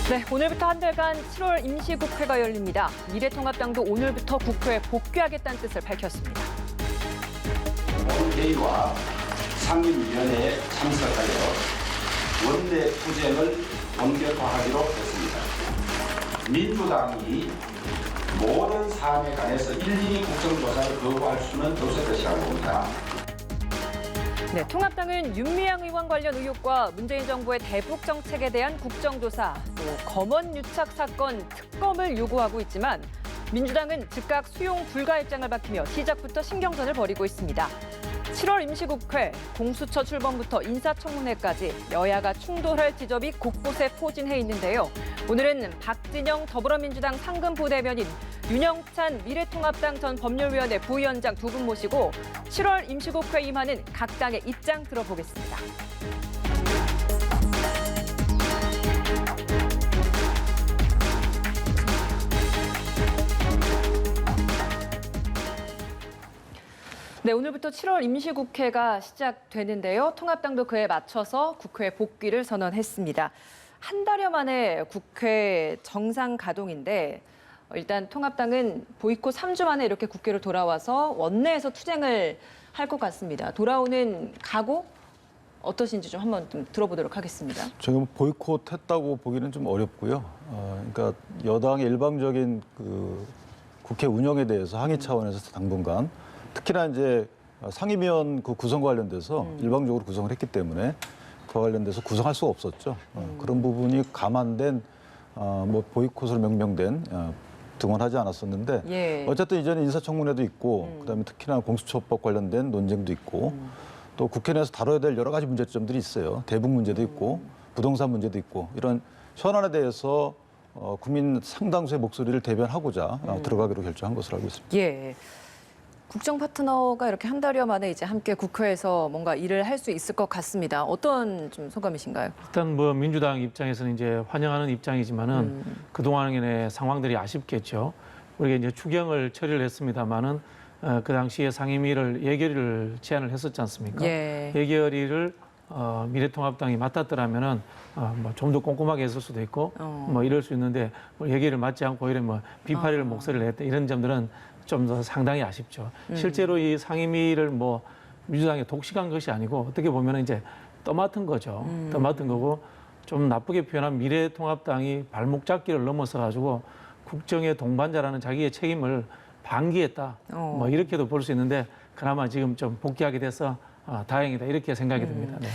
네, 오늘부터 한 달간 7월 임시국회가 열립니다. 미래통합당도 오늘부터 국회에 복귀하겠다는 뜻을 밝혔습니다. 본회의와 상임위원회에 참석하여 원내 투쟁을 본격화하기로 했습니다. 민주당이 모든 사안에 관해서 일일이 국정조사를 거부할 수는 없을 것이라고 봅니다. 네, 통합당은 윤미향 의원 관련 의혹과 문재인 정부의 대북 정책에 대한 국정조사, 또 검언 유착 사건 특검을 요구하고 있지만 민주당은 즉각 수용 불가 입장을 밝히며 시작부터 신경전을 벌이고 있습니다. 7월 임시국회, 공수처 출범부터 인사청문회까지 여야가 충돌할 지점이 곳곳에 포진해 있는데요. 오늘은 박진영 더불어민주당 상근부대변인, 윤영찬 미래통합당 전 법률위원회 부위원장 두 분 모시고 7월 임시국회 임하는 각 당의 입장 들어보겠습니다. 네, 오늘부터 7월 임시국회가 시작되는데요. 통합당도 그에 맞춰서 국회 복귀를 선언했습니다. 한 달여 만에 국회 정상 가동인데 일단 통합당은 보이콧 3주 만에 이렇게 국회로 돌아와서 원내에서 투쟁을 할 것 같습니다. 돌아오는 각오 어떠신지 좀 한번 좀 들어보도록 하겠습니다. 지금 보이콧했다고 보기는 좀 어렵고요. 그러니까 여당의 일방적인 그 국회 운영에 대해서 항의 차원에서 당분간 특히나 이제 상임위원 그 구성과 관련돼서 일방적으로 구성을 했기 때문에 그와 관련돼서 구성할 수가 없었죠. 그런 부분이 감안된 뭐 보이콧으로 명명된 등원하지 않았었는데 예. 어쨌든 이전에 인사청문회도 있고 그다음에 특히나 공수처법 관련된 논쟁도 있고 또 국회 내에서 다뤄야 될 여러 가지 문제점들이 있어요. 대북 문제도 있고 부동산 문제도 있고 이런 현안에 대해서 국민 상당수의 목소리를 대변하고자 들어가기로 결정한 것으로 알고 있습니다. 예. 국정 파트너가 이렇게 한 달여 만에 이제 함께 국회에서 뭔가 일을 할 수 있을 것 같습니다. 어떤 좀 소감이신가요? 일단 뭐 민주당 입장에서는 이제 환영하는 입장이지만은 그 동안의 상황들이 아쉽겠죠. 우리가 이제 추경을 처리를 했습니다만은 그 당시에 상임위를 예결위를 제안을 했었지 않습니까? 예. 예결위를 미래통합당이 맡았더라면은 뭐 좀 더 꼼꼼하게 했을 수도 있고 뭐 이럴 수 있는데 뭐 예결위를 맡지 않고 이런 뭐 비판을 목소리를 했다 이런 점들은 좀 더 상당히 아쉽죠. 실제로 이 상임위를 뭐 민주당이 독식한 것이 아니고 어떻게 보면 이제 떠맡은 거죠. 떠맡은 거고 좀 나쁘게 표현하면 미래통합당이 발목 잡기를 넘어서 가지고 국정의 동반자라는 자기의 책임을 방기했다. 뭐 이렇게도 볼 수 있는데 그나마 지금 좀 복귀하게 돼서 다행이다 이렇게 생각이 듭니다. 네.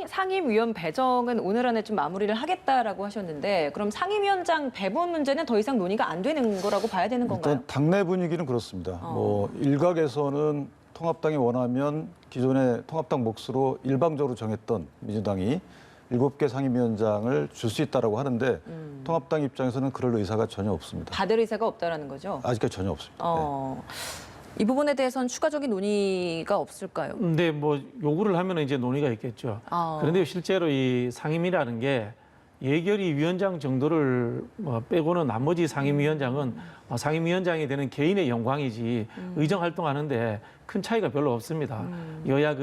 상임위원 배정은 오늘 안에 좀 마무리를 하겠다라고 하셨는데 그럼 상임위원장 배분 문제는 더 이상 논의가 안 되는 거라고 봐야 되는 건가요? 일단 당내 분위기는 그렇습니다. 뭐 일각에서는 통합당이 원하면 기존의 통합당 몫으로 일방적으로 정했던 민주당이 7개 상임위원장을 줄 수 있다라고 하는데 통합당 입장에서는 그럴 의사가 전혀 없습니다. 받을 의사가 없다라는 거죠? 아직까지 전혀 없습니다. 네. 이 부분에 대해서는 추가적인 논의가 없을까요? 근데 뭐 요구를 하면 이제 논의가 있겠죠. 그런데 실제로 이 상임위라는 게 예결위 위원장 정도를 빼고는 나머지 상임위원장은 상임위원장이 되는 개인의 영광이지 의정 활동하는데 큰 차이가 별로 없습니다. 여야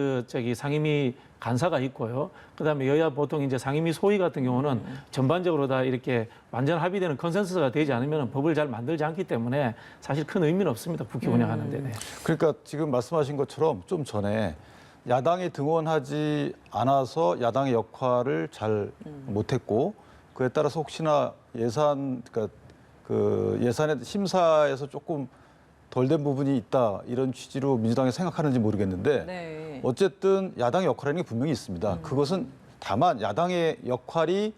상임위 간사가 있고요. 그다음에 여야 보통 이제 상임위 소위 같은 경우는 전반적으로 다 이렇게 완전 합의되는 컨센서스가 되지 않으면 법을 잘 만들지 않기 때문에 사실 큰 의미는 없습니다. 국회 운영하는데. 네. 그러니까 지금 말씀하신 것처럼 좀 전에 야당이 등원하지 않아서 야당의 역할을 잘 못했고 그에 따라서 혹시나 그러니까 그 예산의 심사에서 조금 덜 된 부분이 있다 이런 취지로 민주당이 생각하는지 모르겠는데 네. 어쨌든 야당의 역할이라는 게 분명히 있습니다. 그것은 다만 야당의 역할이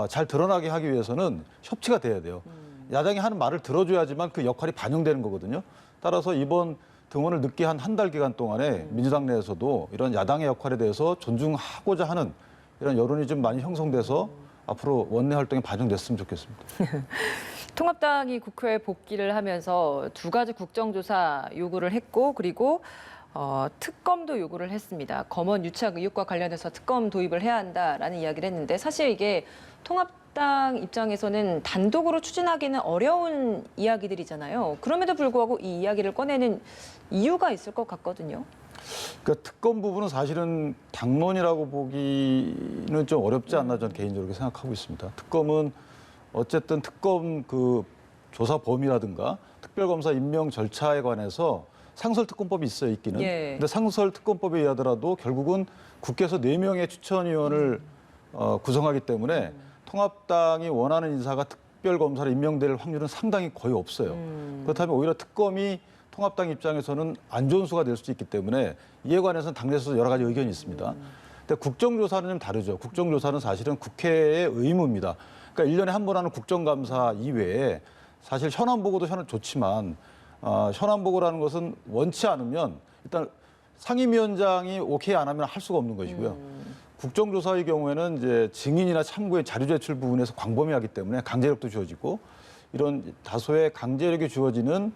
잘 드러나게 하기 위해서는 협치가 돼야 돼요. 야당이 하는 말을 들어줘야지만 그 역할이 반영되는 거거든요. 따라서 이번 등원을 늦게 한 한 달 기간 동안에 민주당 내에서도 이런 야당의 역할에 대해서 존중하고자 하는 이런 여론이 좀 많이 형성돼서 앞으로 원내 활동에 반영됐으면 좋겠습니다. 통합당이 국회에 복귀를 하면서 두 가지 국정조사 요구를 했고 그리고 특검도 요구를 했습니다. 검언 유착 의혹과 관련해서 특검 도입을 해야 한다라는 이야기를 했는데 사실 이게 통합당 입장에서는 단독으로 추진하기는 어려운 이야기들이잖아요. 그럼에도 불구하고 이 이야기를 꺼내는 이유가 있을 것 같거든요. 그러니까 특검 부분은 사실은 당론이라고 보기는 좀 어렵지 않나 저는 개인적으로 생각하고 있습니다. 특검은 어쨌든 특검 그 조사 범위라든가 특별검사 임명 절차에 관해서 상설특검법이 있어요, 있기는. 예. 근데 상설특검법에 의하더라도 결국은 국회에서 4명의 추천위원을 구성하기 때문에 통합당이 원하는 인사가 특별검사로 임명될 확률은 상당히 거의 없어요. 그렇다면 오히려 특검이 통합당 입장에서는 안 좋은 수가 될 수도 있기 때문에 이에 관해서는 당내에서 여러 가지 의견이 있습니다. 근데 국정조사는 좀 다르죠. 국정조사는 사실은 국회의 의무입니다. 그러니까 1년에 한 번 하는 국정감사 이외에 사실 현안보고도 좋지만 현안보고라는 것은 원치 않으면 일단 상임위원장이 오케이 안 하면 할 수가 없는 것이고요. 국정조사의 경우에는 이제 증인이나 참고의 자료 제출 부분에서 광범위하기 때문에 강제력도 주어지고 이런 다소의 강제력이 주어지는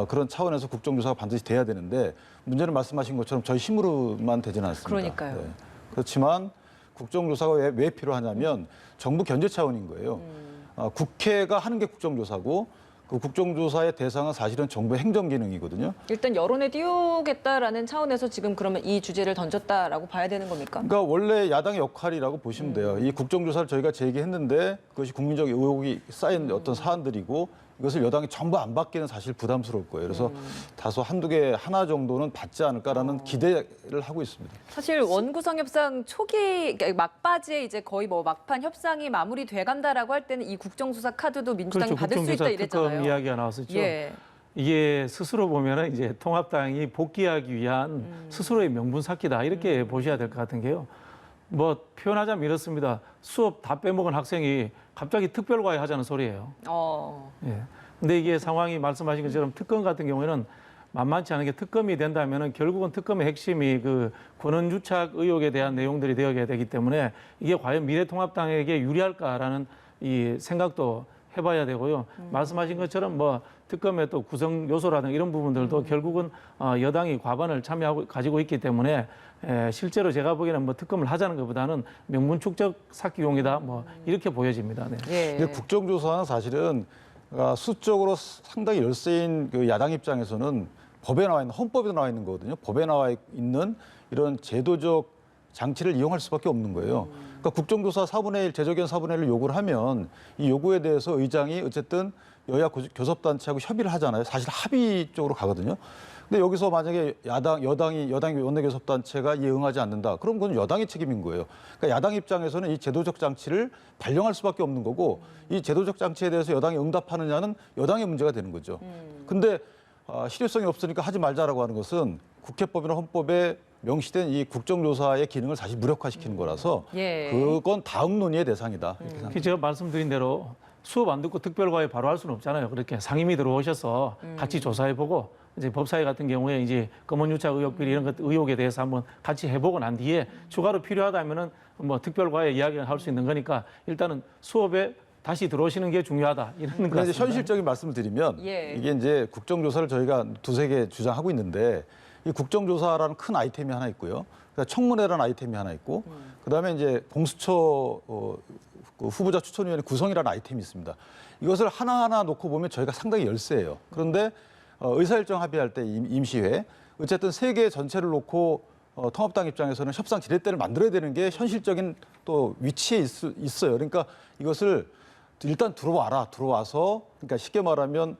그런 차원에서 국정조사가 반드시 돼야 되는데 문제는 말씀하신 것처럼 저희 힘으로만 되지는 않습니다. 그러니까요. 네. 그렇지만 국정조사가 왜 필요하냐면 정부 견제 차원인 거예요. 국회가 하는 게 국정조사고 그 국정조사의 대상은 사실은 정부의 행정기능이거든요. 일단 여론에 띄우겠다라는 차원에서 지금 그러면 이 주제를 던졌다라고 봐야 되는 겁니까? 그러니까 원래 야당의 역할이라고 보시면 돼요. 이 국정조사를 저희가 제기했는데 그것이 국민적 의혹이 쌓인 어떤 사안들이고 이것을 여당이 전부 안 받기는 사실 부담스러울 거예요. 그래서 다소 한두 개 하나 정도는 받지 않을까라는 기대를 하고 있습니다. 사실 원구성 협상 초기 그러니까 막바지에 이제 거의 뭐 막판 협상이 마무리돼 간다라고 할 때는 이 국정조사 카드도 민주당이 그렇죠. 받을 수 있다 국정조사 이랬잖아요. 특검 이야기가 나왔었죠. 예. 이게 스스로 보면은 이제 통합당이 복귀하기 위한 스스로의 명분 쌓기다 이렇게 보셔야 될 것 같은 게요. 뭐 표현하자면 이렇습니다. 수업 다 빼먹은 학생이 갑자기 특별과외 하자는 소리예요. 예. 근데 이게 상황이 말씀하신 것처럼 특검 같은 경우에는 만만치 않은 게 특검이 된다면은 결국은 특검의 핵심이 그 권한유착 의혹에 대한 내용들이 되어야 되기 때문에 이게 과연 미래통합당에게 유리할까라는 이 생각도 해봐야 되고요. 말씀하신 것처럼 뭐 특검의 또 구성 요소라든가 이런 부분들도 결국은 여당이 과반을 가지고 있기 때문에 실제로 제가 보기에는 뭐 특검을 하자는 것보다는 명분 축적 쌓기용이다 뭐 이렇게 보여집니다. 네. 예. 근데 국정조사는 사실은 수적으로 상당히 열세인 그 야당 입장에서는 법에 나와 있는 헌법에 나와 있는 거거든요. 법에 나와 있는 이런 제도적 장치를 이용할 수밖에 없는 거예요. 그러니까 국정조사 4분의 1, 재적견 4분의 1을 요구를 하면 이 요구에 대해서 의장이 어쨌든 여야 교섭단체하고 협의를 하잖아요. 사실 합의 쪽으로 가거든요. 근데 여기서 만약에 여당이 원내교섭단체가 이에 응하지 않는다. 그럼 그건 여당의 책임인 거예요. 그러니까 야당 입장에서는 이 제도적 장치를 발령할 수밖에 없는 거고 이 제도적 장치에 대해서 여당이 응답하느냐는 여당의 문제가 되는 거죠. 근데 실효성이 없으니까 하지 말자라고 하는 것은 국회법이나 헌법에 명시된 이 국정조사의 기능을 사실 무력화시키는 거라서 예. 그건 다음 논의의 대상이다. 이렇게 생각합니다. 제가 말씀드린 대로 수업 안 듣고 특별과외 바로 할 수는 없잖아요. 그렇게 상임위 들어오셔서 같이 조사해보고 이제 법사위 같은 경우에 이제 검언유착 의혹 비리 이런 것 의혹에 대해서 한번 같이 해보고 난 뒤에 추가로 필요하다면은 뭐 특별과외 이야기를 할 수 있는 거니까 일단은 수업에 다시 들어오시는 게 중요하다 이런 것 근데 같습니다. 이제 현실적인 말씀을 드리면 예. 이게 이제 국정조사를 저희가 두세 개 주장하고 있는데 이 국정조사라는 큰 아이템이 하나 있고요. 그러니까 청문회라는 아이템이 하나 있고 그다음에 이제 공수처 그 후보자 추천위원회 구성이라는 아이템이 있습니다. 이것을 하나하나 놓고 보면 저희가 상당히 열세예요. 그런데 의사일정 합의할 때 임시회 어쨌든 세 개 전체를 놓고 통합당 입장에서는 협상 지렛대를 만들어야 되는 게 현실적인 또 위치에 있어요. 그러니까 이것을 일단 들어와서 그러니까 쉽게 말하면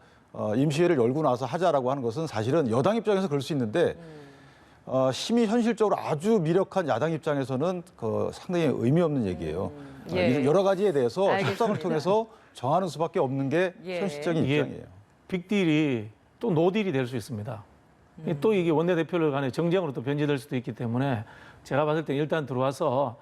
임시회를 열고 나서 하자라고 하는 것은 사실은 여당 입장에서 그럴 수 있는데 심히 현실적으로 아주 미력한 야당 입장에서는 상당히 의미 없는 얘기예요. 예. 여러 가지에 대해서 알겠습니다. 협상을 통해서 정하는 수밖에 없는 게 예. 현실적인 이게 입장이에요. 빅딜이 또 노딜이 될 수 있습니다. 또 이게 원내대표를 간에 정쟁으로 또 변질될 수도 있기 때문에 제가 봤을 때 일단 들어와서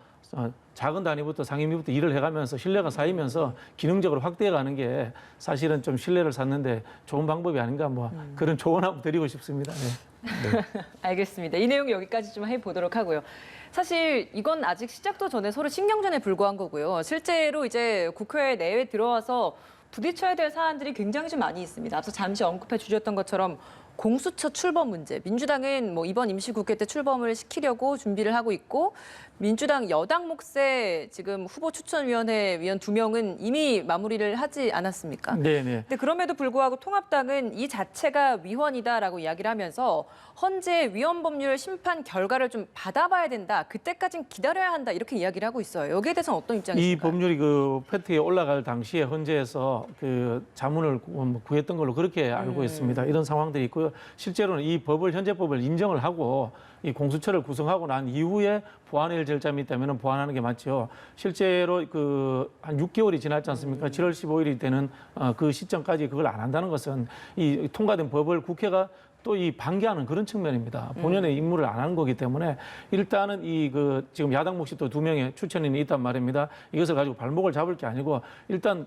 작은 단위부터 상임위부터 일을 해가면서 신뢰가 쌓이면서 기능적으로 확대해가는 게 사실은 좀 신뢰를 쌓는데 좋은 방법이 아닌가 뭐 그런 조언하고 드리고 싶습니다. 네. 알겠습니다. 이 내용 여기까지 좀 해보도록 하고요. 사실 이건 아직 시작도 전에 서로 신경전에 불과한 거고요. 실제로 이제 국회 내에 들어와서 부딪혀야 될 사안들이 굉장히 좀 많이 있습니다. 앞서 잠시 언급해 주셨던 것처럼 공수처 출범 문제. 민주당은 뭐 이번 임시국회 때 출범을 시키려고 준비를 하고 있고 민주당 여당 몫의 지금 후보 추천위원회 위원 2명은 이미 마무리를 하지 않았습니까? 네네. 근데 그럼에도 불구하고 통합당은 이 자체가 위헌이다라고 이야기를 하면서 헌재 위헌 법률 심판 결과를 좀 받아봐야 된다. 그때까진 기다려야 한다. 이렇게 이야기를 하고 있어요. 여기에 대해서는 어떤 이 입장이신가요? 법률이 그 패트에 올라갈 당시에 헌재에서 그 자문을 구했던 걸로 그렇게 알고 있습니다. 이런 상황들이 있고요. 실제로는 이 법을 현재법을 인정을 하고 이 공수처를 구성하고 난 이후에 보완할 절차가 있다면 보완하는 게 맞죠. 실제로 그 한 6개월이 지났지 않습니까? 7월 15일이 되는 그 시점까지 그걸 안 한다는 것은 이 통과된 법을 국회가 또 이 반기하는 그런 측면입니다. 본연의 임무를 안 하는 거기 때문에 일단은 이 그 지금 야당 몫이 또 2명의 추천인이 있단 말입니다. 이것을 가지고 발목을 잡을 게 아니고 일단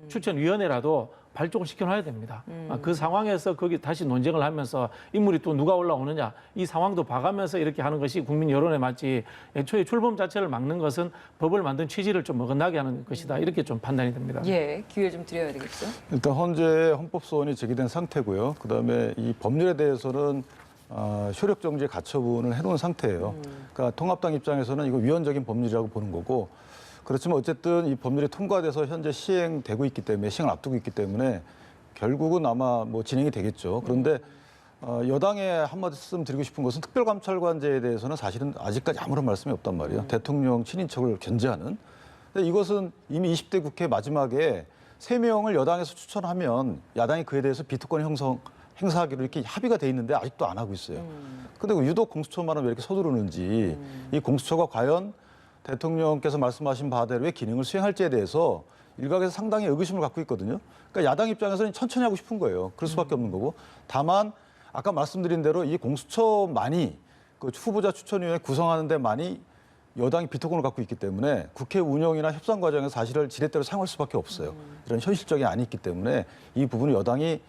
추천위원회라도 발족을 시켜놔야 됩니다. 그 상황에서 거기 다시 논쟁을 하면서 인물이 또 누가 올라오느냐 이 상황도 봐가면서 이렇게 하는 것이 국민 여론에 맞지 애초에 출범 자체를 막는 것은 법을 만든 취지를 좀 어긋나게 하는 것이다. 이렇게 좀 판단이 됩니다. 예, 기회 좀 드려야 되겠죠. 일단 헌재 헌법소원이 제기된 상태고요. 그다음에 이 법률에 대해서는 효력 정지 가처분을 해놓은 상태예요. 그러니까 통합당 입장에서는 이거 위헌적인 법률이라고 보는 거고, 그렇지만 어쨌든 이 법률이 통과돼서 현재 시행되고 있기 때문에 시행을 앞두고 있기 때문에 결국은 아마 뭐 진행이 되겠죠. 그런데 여당에 한 말씀 드리고 싶은 것은 특별감찰관제에 대해서는 사실은 아직까지 아무런 말씀이 없단 말이에요. 대통령 친인척을 견제하는. 근데 이것은 이미 20대 국회 마지막에 3명을 여당에서 추천하면 야당이 그에 대해서 비토권 행사하기로 이렇게 합의가 돼 있는데 아직도 안 하고 있어요. 근데 유독 공수처만은 왜 이렇게 서두르는지, 이 공수처가 과연 대통령께서 말씀하신 바대로의 기능을 수행할지에 대해서 일각에서 상당히 의구심을 갖고 있거든요. 그러니까 야당 입장에서는 천천히 하고 싶은 거예요. 그럴 수밖에 없는 거고. 다만 아까 말씀드린 대로 이 공수처만이 그 후보자 추천위원회 구성하는 데만이 여당이 비토권을 갖고 있기 때문에 국회 운영이나 협상 과정에서 사실을 지렛대로 사용할 수밖에 없어요. 이런 현실적이 안이 있기 때문에 이 부분은 여당이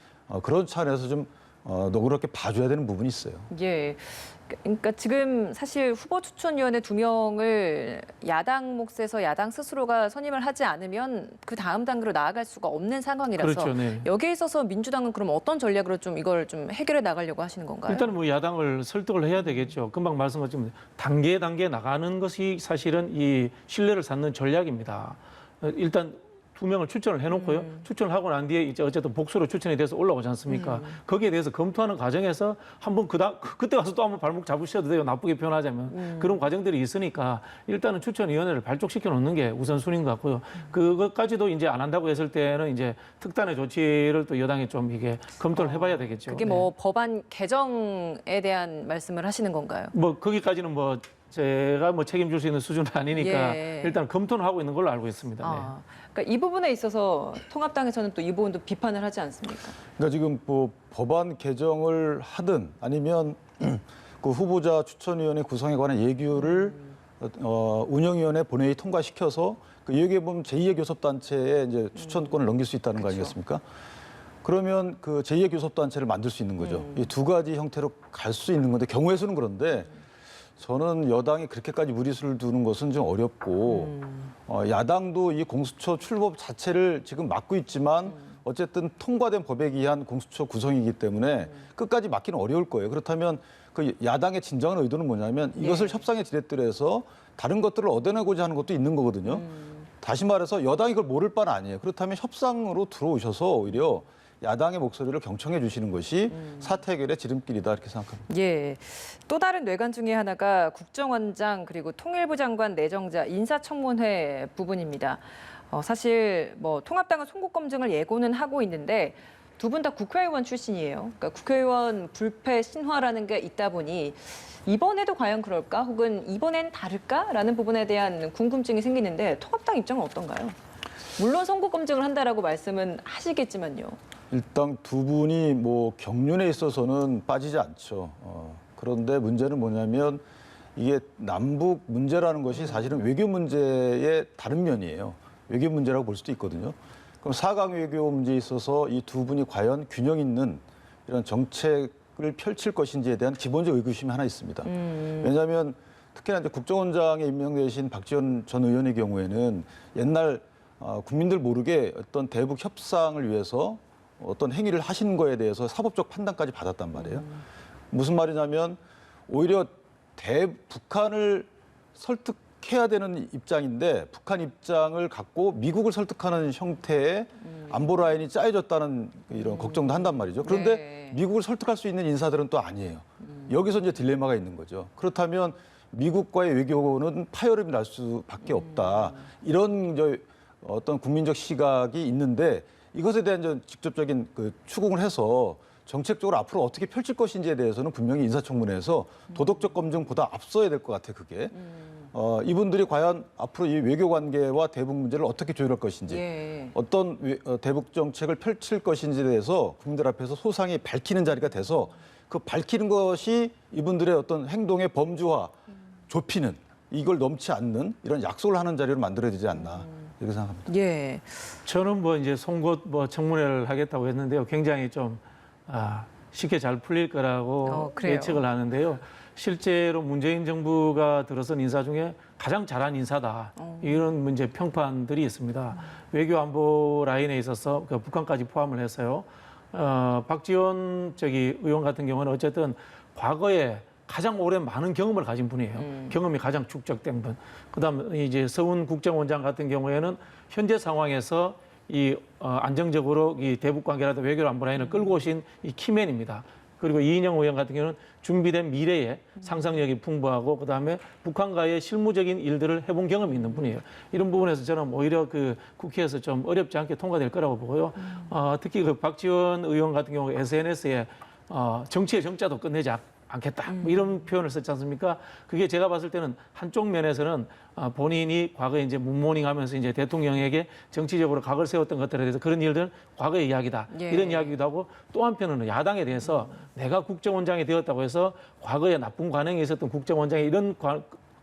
그런 차원에서 좀 너그럽게 봐줘야 되는 부분이 있어요. 예. 그러니까 지금 사실 후보 추천위원회 2명을 야당 몫에서 야당 스스로가 선임을 하지 않으면 그 다음 단계로 나아갈 수가 없는 상황이라서 그렇죠, 네. 여기에 있어서 민주당은 그럼 어떤 전략으로 좀 이걸 좀 해결해 나가려고 하시는 건가요? 일단은 뭐 야당을 설득을 해야 되겠죠. 금방 말씀하신 단계 나가는 것이 사실은 이 신뢰를 쌓는 전략입니다. 일단 2명을 추천을 해놓고요. 추천을 하고 난 뒤에 이제 어쨌든 복수로 추천이 돼서 올라오지 않습니까? 거기에 대해서 검토하는 과정에서 한번 그때 가서 또 한번 발목 잡으셔도 돼요. 나쁘게 표현하자면. 그런 과정들이 있으니까 일단은 추천위원회를 발족시켜 놓는 게 우선순위인 것 같고요. 그것까지도 이제 안 한다고 했을 때는 이제 특단의 조치를 또 여당이 좀 이게 검토를 해봐야 되겠죠. 그게 뭐 법안 개정에 대한 말씀을 하시는 건가요? 뭐 거기까지는 뭐 제가 뭐 책임질 수 있는 수준은 아니니까 예. 일단 검토는 하고 있는 걸로 알고 있습니다. 네. 그러니까 이 부분에 있어서 통합당에서는 또 이 부분도 비판을 하지 않습니까? 그러니까 지금 뭐 법안 개정을 하든 아니면 그 후보자 추천위원회 구성에 관한 예규를 운영위원회 본회의 통과시켜서 그 여기에 보면 제2의 교섭단체에 이제 추천권을 넘길 수 있다는 거 아니겠습니까? 그러면 그 제2의 교섭단체를 만들 수 있는 거죠. 이 두 가지 형태로 갈 수 있는 건데 경우의 수는 그런데 저는 여당이 그렇게까지 무리수를 두는 것은 좀 어렵고 야당도 이 공수처 출범 자체를 지금 막고 있지만 어쨌든 통과된 법에 의한 공수처 구성이기 때문에 끝까지 막기는 어려울 거예요. 그렇다면 그 야당의 진정한 의도는 뭐냐면 이것을 협상의 지렛대로해서 다른 것들을 얻어내고자 하는 것도 있는 거거든요. 다시 말해서 여당이 그걸 모를 바는 아니에요. 그렇다면 협상으로 들어오셔서 오히려 야당의 목소리를 경청해 주시는 것이 사태 해결의 지름길이다 이렇게 생각합니다. 예. 또 다른 뇌관 중에 하나가 국정원장 그리고 통일부 장관 내정자 인사청문회 부분입니다. 사실 뭐 통합당은 송국 검증을 예고는 하고 있는데 두 분 다 국회의원 출신이에요. 그러니까 국회의원 불패 신화라는 게 있다 보니 이번에도 과연 그럴까? 혹은 이번엔 다를까?라는 부분에 대한 궁금증이 생기는데 통합당 입장은 어떤가요? 물론 송국 검증을 한다라고 말씀은 하시겠지만요. 일단 두 분이 뭐 경륜에 있어서는 빠지지 않죠. 그런데 문제는 뭐냐면 이게 남북 문제라는 것이 사실은 외교 문제의 다른 면이에요. 외교 문제라고 볼 수도 있거든요. 그럼 4강 외교 문제에 있어서 이 두 분이 과연 균형 있는 이런 정책을 펼칠 것인지에 대한 기본적 의구심이 하나 있습니다. 왜냐하면 특히나 이제 국정원장에 임명되신 박지원 전 의원의 경우에는 옛날 국민들 모르게 어떤 대북 협상을 위해서 어떤 행위를 하신 거에 대해서 사법적 판단까지 받았단 말이에요. 무슨 말이냐면 오히려 북한을 설득해야 되는 입장인데 북한 입장을 갖고 미국을 설득하는 형태의 안보 라인이 짜여졌다는 이런 걱정도 한단 말이죠. 그런데 네. 미국을 설득할 수 있는 인사들은 또 아니에요. 여기서 이제 딜레마가 있는 거죠. 그렇다면 미국과의 외교는 파열음이 날 수밖에 없다. 이런 어떤 국민적 시각이 있는데 이것에 대한 좀 직접적인 그 추궁을 해서 정책적으로 앞으로 어떻게 펼칠 것인지에 대해서는 분명히 인사청문회에서 도덕적 검증보다 앞서야 될 것 같아요, 그게. 이분들이 과연 앞으로 이 외교 관계와 대북 문제를 어떻게 조율할 것인지, 예. 어떤 대북 정책을 펼칠 것인지에 대해서 국민들 앞에서 소상히 밝히는 자리가 돼서 그 밝히는 것이 이분들의 어떤 행동의 범주화, 좁히는, 이걸 넘지 않는 이런 약속을 하는 자리로 만들어야 되지 않나, 이렇게 생각합니다. 예. 저는 뭐 이제 송곳 뭐 청문회를 하겠다고 했는데요. 굉장히 좀 쉽게 잘 풀릴 거라고 그래요? 예측을 하는데요. 실제로 문재인 정부가 들어선 인사 중에 가장 잘한 인사다. 이런 문제 평판들이 있습니다. 외교 안보 라인에 있어서 그 북한까지 포함을 해서요. 박지원 의원 같은 경우는 어쨌든 과거에 가장 오래 많은 경험을 가진 분이에요. 경험이 가장 축적된 분. 그다음 이제 서훈 국정원장 같은 경우에는 현재 상황에서 안정적으로 이 대북 관계라든 외교 안보 라인을 끌고 오신 이 키맨입니다. 그리고 이인영 의원 같은 경우는 준비된 미래에 상상력이 풍부하고 그다음에 북한과의 실무적인 일들을 해본 경험이 있는 분이에요. 이런 부분에서 저는 오히려 그 국회에서 좀 어렵지 않게 통과될 거라고 보고요. 특히 그 박지원 의원 같은 경우 SNS에 정치의 정자도 끝내지 않겠다. 뭐 이런 표현을 썼지 않습니까? 그게 제가 봤을 때는 한쪽 면에서는 본인이 과거에 이제 문모닝 하면서 이제 대통령에게 정치적으로 각을 세웠던 것들에 대해서 그런 일들 과거의 이야기다. 예. 이런 이야기도 하고 또 한편으로는 야당에 대해서 내가 국정원장이 되었다고 해서 과거에 나쁜 관행이 있었던 국정원장이 이런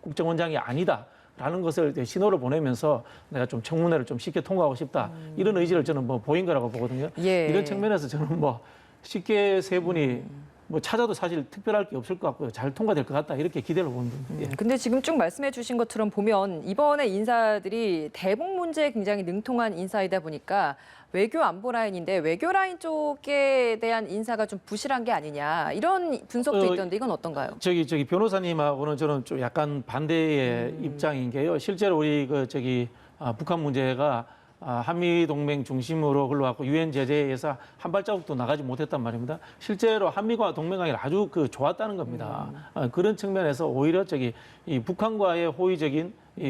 국정원장이 아니다. 라는 것을 신호를 보내면서 내가 좀 청문회를 좀 쉽게 통과하고 싶다. 이런 의지를 저는 뭐 보인 거라고 보거든요. 예. 이런 측면에서 저는 뭐 쉽게 세 분이 뭐 찾아도 사실 특별할 게 없을 것 같고요. 잘 통과될 것 같다. 이렇게 기대를 봅니다. 예. 근데 지금 쭉 말씀해 주신 것처럼 보면 이번에 인사들이 대북 문제에 굉장히 능통한 인사이다 보니까 외교 안보 라인인데 외교 라인 쪽에 대한 인사가 좀 부실한 게 아니냐 이런 분석도 있던데 이건 어떤가요? 저기 변호사님하고는 저는 좀 약간 반대의 입장인 게요. 실제로 우리 북한 문제가 한미 동맹 중심으로 흘러왔고 유엔 제재에서 한 발자국도 나가지 못했단 말입니다. 실제로 한미과 동맹 관계가 아주 좋았다는 겁니다. 그런 측면에서 오히려 이 북한과의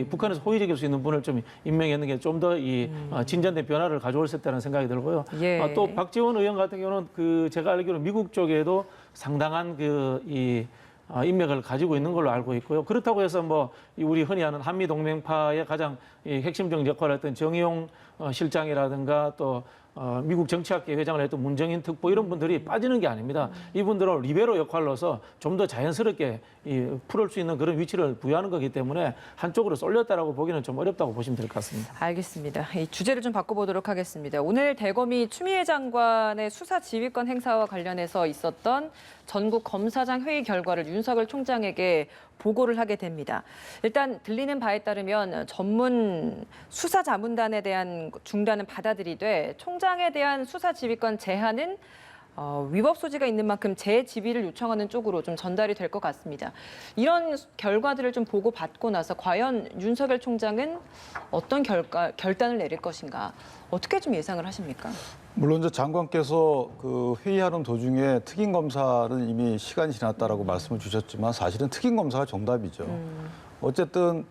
북한에서 호의적일 수 있는 분을 좀 임명했는 게 좀 더 진전된 변화를 가져올 수 있다는 생각이 들고요. 예. 또 박지원 의원 같은 경우는 제가 알기로 미국 쪽에도 상당한 인맥을 가지고 있는 걸로 알고 있고요. 그렇다고 해서 우리 흔히 아는 한미 동맹파의 가장 핵심적 역할을 했던 정의용 실장이라든가 또 미국 정치학계 회장을 했던 문정인 특보 이런 분들이 빠지는 게 아닙니다. 이분들은 리베로 역할로서 좀 더 자연스럽게 풀을 수 있는 그런 위치를 부여하는 거기 때문에 한쪽으로 쏠렸다라고 보기는 좀 어렵다고 보시면 될 것 같습니다. 알겠습니다. 이 주제를 좀 바꿔보도록 하겠습니다. 오늘 대검이 추미애 장관의 수사 지휘권 행사와 관련해서 있었던 전국 검사장 회의 결과를 윤석열 총장에게 보고를 하게 됩니다. 일단 들리는 바에 따르면 전문 수사 자문단에 대한 중단은 받아들이되 총장에 대한 수사 지휘권 제한은 위법 소지가 있는 만큼 재지휘를 요청하는 쪽으로 좀 전달이 될 것 같습니다. 이런 결과들을 좀 보고 받고 나서 과연 윤석열 총장은 어떤 결단을 내릴 것인가 어떻게 좀 예상을 하십니까? 물론 이제 장관께서 회의하는 도중에 특임 검사는 이미 시간이 지났다라고 말씀을 주셨지만 사실은 특임 검사가 정답이죠. 어쨌든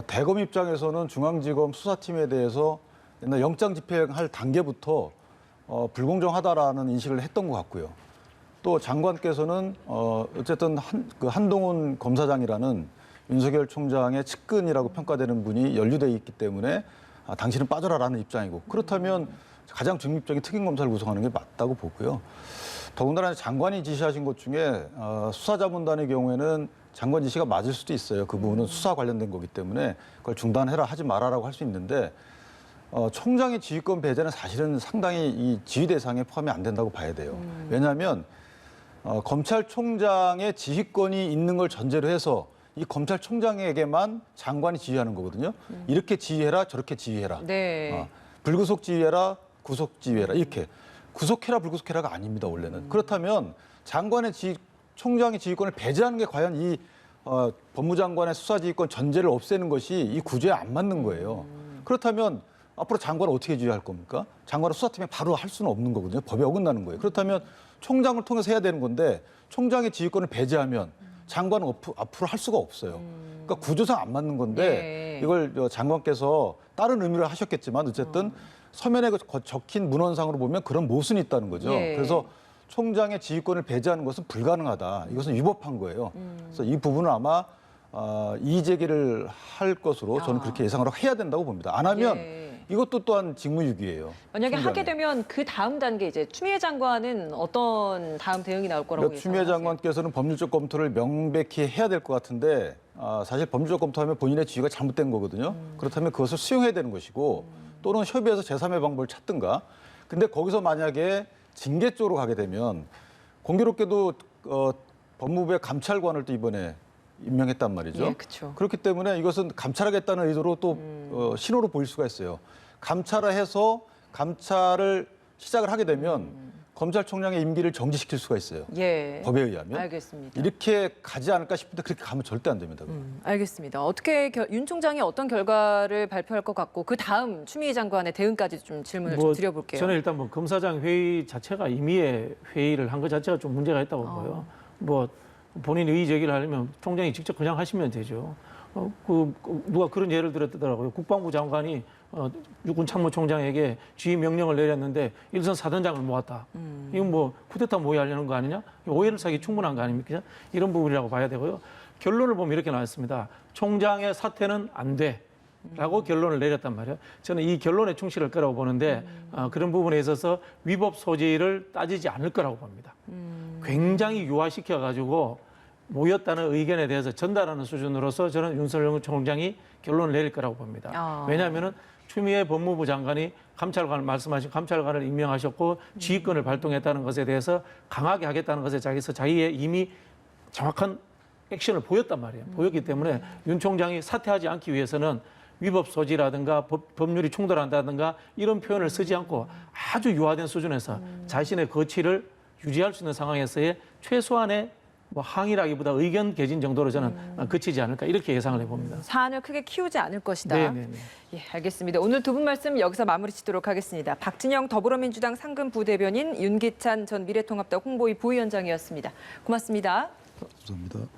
대검 입장에서는 중앙지검 수사팀에 대해서 옛날 영장 집행할 단계부터 불공정하다라는 인식을 했던 것 같고요. 또 장관께서는 어쨌든 한동훈 검사장이라는 윤석열 총장의 측근이라고 평가되는 분이 연루돼 있기 때문에 당신은 빠져라라는 입장이고 그렇다면 가장 중립적인 특임검사를 구성하는 게 맞다고 보고요. 더군다나 장관이 지시하신 것 중에 수사자문단의 경우에는 장관 지시가 맞을 수도 있어요. 그 부분은 수사 관련된 거기 때문에 그걸 중단해라 하지 말아라고 할 수 있는데 총장의 지휘권 배제는 사실은 상당히 이 지휘 대상에 포함이 안 된다고 봐야 돼요. 왜냐하면 검찰총장의 지휘권이 있는 걸 전제로 해서 이 검찰총장에게만 장관이 지휘하는 거거든요. 이렇게 지휘해라, 저렇게 지휘해라. 네. 불구속 지휘해라, 구속 지휘해라. 이렇게. 구속해라, 불구속해라가 아닙니다, 원래는. 그렇다면 장관의 총장의 지휘권을 배제하는 게 과연 이 법무장관의 수사지휘권 전제를 없애는 것이 이 구조에 안 맞는 거예요. 그렇다면 앞으로 장관은 어떻게 지휘할 겁니까? 장관은 수사팀에 바로 할 수는 없는 거거든요. 법에 어긋나는 거예요. 그렇다면 총장을 통해서 해야 되는 건데 총장의 지휘권을 배제하면 장관은 앞으로 할 수가 없어요. 그러니까 구조상 안 맞는 건데 이걸 장관께서 다른 의미로 하셨겠지만 어쨌든 서면에 적힌 문헌상으로 보면 그런 모순이 있다는 거죠. 그래서 총장의 지휘권을 배제하는 것은 불가능하다. 이것은 위법한 거예요. 그래서 이 부분은 아마 이의 제기를 할 것으로 저는 그렇게 예상을 해야 된다고 봅니다. 안 하면 이것도 또한 직무유기예요. 만약에 총장이. 하게 되면 그 다음 단계 이제 추미애 장관은 어떤 다음 대응이 나올 거라고 그러니까 추미애 예상하세요? 장관께서는 법률적 검토를 명백히 해야 될 것 같은데 사실 법률적 검토하면 본인의 지휘가 잘못된 거거든요. 그렇다면 그것을 수용해야 되는 것이고 또는 협의해서 제3의 방법을 찾든가. 근데 거기서 만약에 징계 쪽으로 가게 되면 공교롭게도 법무부의 감찰관을 또 이번에 임명했단 말이죠. 예, 그렇죠. 그렇기 때문에 이것은 감찰하겠다는 의도로 또 신호로 보일 수가 있어요. 감찰을 해서 감찰을 시작을 하게 되면 검찰총장의 임기를 정지시킬 수가 있어요. 예. 법에 의하면. 알겠습니다. 이렇게 가지 않을까 싶은데 그렇게 가면 절대 안 됩니다. 알겠습니다. 어떻게 윤 총장이 어떤 결과를 발표할 것 같고 그 다음 추미애 장관의 대응까지 좀 질문을 좀 드려볼게요. 저는 일단 뭐 검사장 회의 자체가 임의의 회의를 한 것 자체가 좀 문제가 있다고 보고요. 뭐 본인 이의 제기를 하려면 총장이 직접 그냥 하시면 되죠. 누가 그런 예를 들었더라고요. 국방부 장관이 육군 참모총장에게 지휘 명령을 내렸는데 일선 사단장을 모았다. 이건 뭐 쿠데타 모의하려는 거 아니냐? 오해를 사기 충분한 거 아닙니까? 이런 부분이라고 봐야 되고요. 결론을 보면 이렇게 나왔습니다. 총장의 사퇴는 안 돼. 라고 결론을 내렸단 말이에요. 저는 이 결론에 충실할 거라고 보는데 그런 부분에 있어서 위법 소지를 따지지 않을 거라고 봅니다. 굉장히 유화시켜가지고 모였다는 의견에 대해서 전달하는 수준으로서 저는 윤석열 총장이 결론을 내릴 거라고 봅니다. 왜냐하면 추미애 법무부 장관이 감찰관을 말씀하신 감찰관을 임명하셨고 지휘권을 발동했다는 것에 대해서 강하게 하겠다는 것에 자기의 이미 정확한 액션을 보였단 말이에요. 보였기 때문에 윤 총장이 사퇴하지 않기 위해서는 위법 소지라든가 법률이 충돌한다든가 이런 표현을 쓰지 않고 아주 유화된 수준에서 자신의 거취를 유지할 수 있는 상황에서의 최소한의 뭐 항의라기보다 의견 개진 정도로 저는 그치지 않을까 이렇게 예상을 해봅니다. 사안을 크게 키우지 않을 것이다. 네네네. 예, 알겠습니다. 오늘 두 분 말씀 여기서 마무리 짓도록 하겠습니다. 박진영 더불어민주당 상근 부대변인, 윤기찬 전 미래통합당 홍보위 부위원장이었습니다. 고맙습니다. 감사합니다.